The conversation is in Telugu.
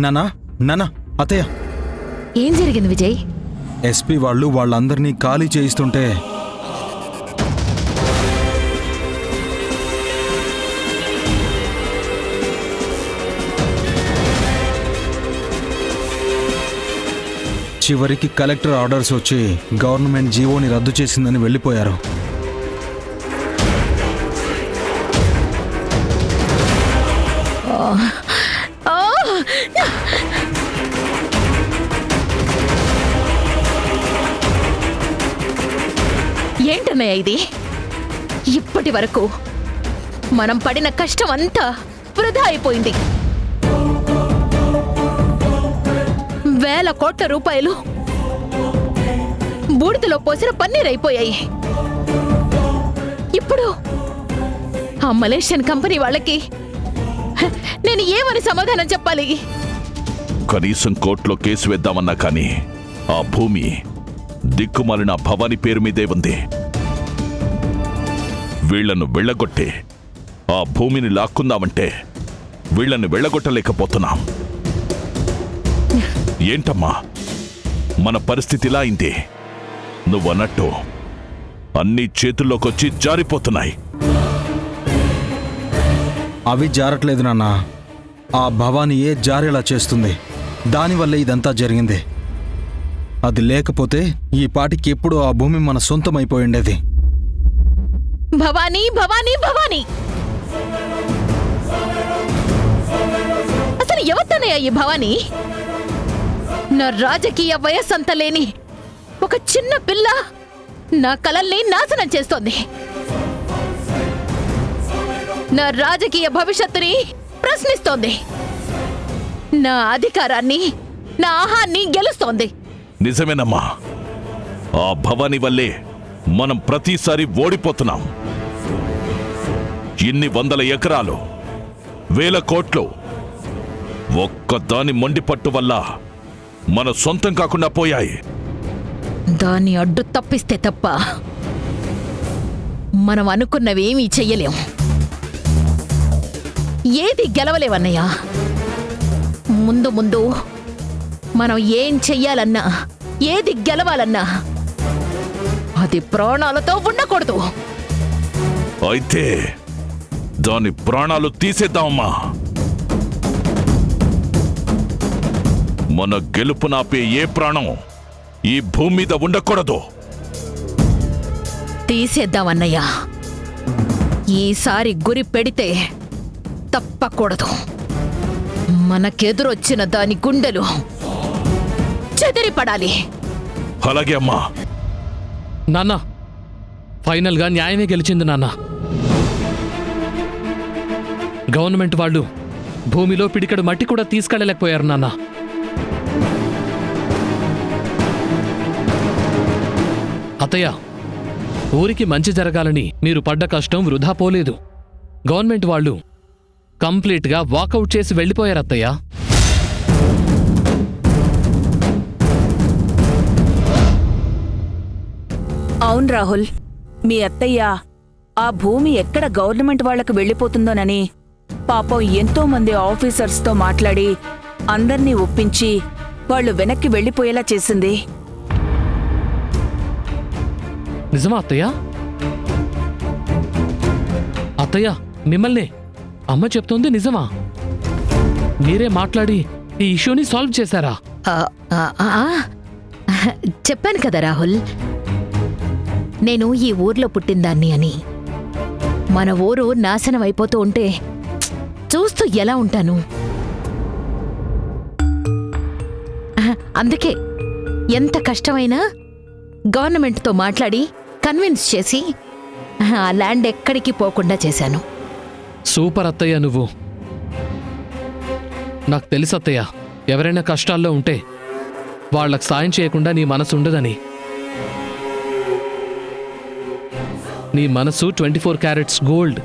నానా నానా అత్తయ్య, ఏం జరిగింది విజయ్? ఎస్పీ వాళ్ళందరినీ ఖాళీ చేయిస్తుంటే చివరికి కలెక్టర్ ఆర్డర్స్ వచ్చి గవర్నమెంట్ జీవోని రద్దు చేసిందని వెళ్ళిపోయారు. ఏంటన్నయ్య ఇది? ఇప్పటి వరకు మనం పడిన కష్టం అంతా వృధా అయిపోయింది. వేల కోట్ల రూపాయలు బూడిదలో పోసిన పన్నీర్ అయిపోయాయి. ఇప్పుడు ఆ మలేషియన్ కంపెనీ వాళ్ళకి నేను ఏమని సమాధానం చెప్పాలి? కనీసం కోర్టులో కేసు వేద్దామన్నా కానీ ఆ భూమి దిక్కుమాలిన భవాని పేరు మీదే ఉంది. వీళ్లను వెళ్ళగొట్టి ఆ భూమిని లాక్కుందామంటే వీళ్లను వెళ్ళగొట్టలేకపోతున్నాం. ఏంటమ్మా మన పరిస్థితి ఇలా అయింది? నువ్వన్నట్టు అన్ని చేతుల్లోకొచ్చి జారిపోతున్నాయి. అవి జారట్లేదు నాన్న, ఆ భవానీయే జారేలా చేస్తుంది. దానివల్లే ఇదంతా జరిగింది. అది లేకపోతే ఈ పాటికి ఎప్పుడూ ఆ భూమి మన సొంతమైపోయి ఉండేది. భవానీ భవానీ భవానీ, అసలు ఎవరితోనయ్యా ఈ భవానీ? నా రాజకీయ వయస్సంత లేని ఒక చిన్న పిల్ల నా కలల్ని నాశనం చేస్తోంది. నా రాజకీయ భవిష్యత్తుని ప్రశ్నిస్తోంది. నా అధికారాన్ని, నా ఆహాన్ని గెలుస్తోంది. నిజమేనమ్మా, ఆ భవాని వల్లే మనం ప్రతిసారి ఓడిపోతున్నాం. ఇన్ని వందల ఎకరాలు, వేల కోట్లు ఒక్కదాని మొండిపట్టు వల్ల మన సొంతం కాకుండా పోయాయి. దాన్ని అడ్డు తప్పిస్తే తప్ప మనం అనుకున్నవేమీ చెయ్యలేం. ఏది గెలవలేవన్నయ్యా. ముందు ముందు మనం ఏం చెయ్యాలన్నా, ఏది గెలవాలన్నా అది ప్రాణాలతో ఉండకూడదు. అయితే దాని ప్రాణాలు తీసేద్దామమ్మా. మన గెలుపు నాపే ఏ ప్రాణం ఈ భూమి మీద ఉండకూడదు. తీసేద్దామన్నయ్యా. ఈసారి గురి పెడితే తప్పకూడదు. మనకెదురొచ్చిన దాని గుండెలు చెదిరిపడాలి. అలాగే అమ్మా. నాన్న, ఫైనల్గా న్యాయమే గెలిచింది నాన్న. గవర్నమెంట్ వాళ్ళు భూమిలో పిడికడు మట్టి కూడా తీసుకెళ్ళలేకపోయారు నాన్న. అత్తయ్య, ఊరికి మంచి జరగాలని మీరు పడ్డ కష్టం వృధా పోలేదు. గవర్నమెంట్ వాళ్ళు కంప్లీట్గా వాకౌట్ చేసి వెళ్ళిపోయారు అత్తయ్య. అవును రాహుల్, మీ అత్తయ్య ఆ భూమి ఎక్కడ గవర్నమెంట్ వాళ్లకు వెళ్ళిపోతుందోనని పాపం ఎంతో మంది ఆఫీసర్స్తో మాట్లాడి అందర్నీ ఒప్పించి వాళ్ళు వెనక్కి వెళ్ళిపోయేలా చేసింది. నిజమా అత్తయ్య? అత్తయ్య, మిమ్మల్ని అమ్మ చెప్తోంది నిజమా? మీరే మాట్లాడి ఈ ఇష్యూని సాల్వ్ చేశారా? చెప్పాను కదా రాహుల్, నేను ఈ ఊర్లో పుట్టిందాన్ని అని. మన ఊరు నాశనం అయిపోతూ ఉంటే చూస్తూ ఎలా ఉంటాను? అందుకే ఎంత కష్టమైనా గవర్నమెంట్తో మాట్లాడి కన్విన్స్ చేసి ఆ ల్యాండ్ ఎక్కడికి పోకుండా చేశాను. సూపర్ అత్తయ్య నువ్వు. నాకు తెలుసు అత్తయ్య, ఎవరైనా కష్టాల్లో ఉంటే వాళ్లకు సాయం చేయకుండా నీ మనసు ఉండదని. నీ మనసు 24 క్యారెట్స్ గోల్డ్.